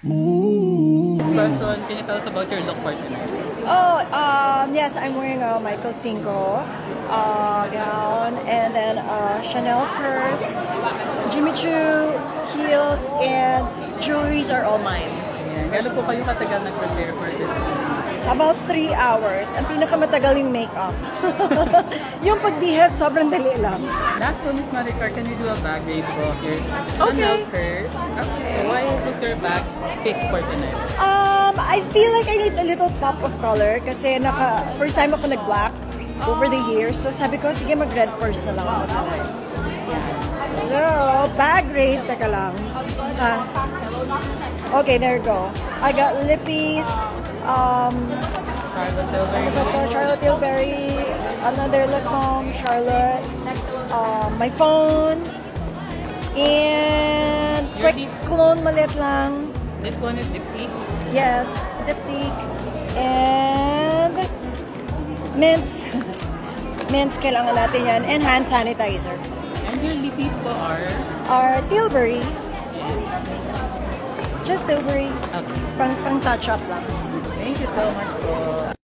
This question, can you tell us about your look for tonight? Oh, yes, I'm wearing a Michael Cinco gown and then a Chanel purse, Jimmy Choo heels, and jewelries are all mine. Gano'n po kayo katagal nag-prepare for this? About 3 hours. Ang pinakamatagal yung makeup. Yung pagbihis, sobrang dali lang. Last po, Miss Maricar, can you do a bag raid of your Chanel purse? Okay. Why is this your bag pick for tonight? I feel like I need a little pop of color kasi first time ako nag-black over the years. So sabi ko, sige mag-red purse na lang ako tonight. So, bag raid, teka lang. Okay, there you go. I got lippies, Charlotte Tilbury, another lip balm, Charlotte, my phone, and quick cologne malit lang. This one is Diptyque? Yes, Diptyque, and mints. Mints, kailangan natin yan, and hand sanitizer. And your lippies po are Tilbury. Just Tilbury. Okay. Pang touch up lang. Thank you so much po.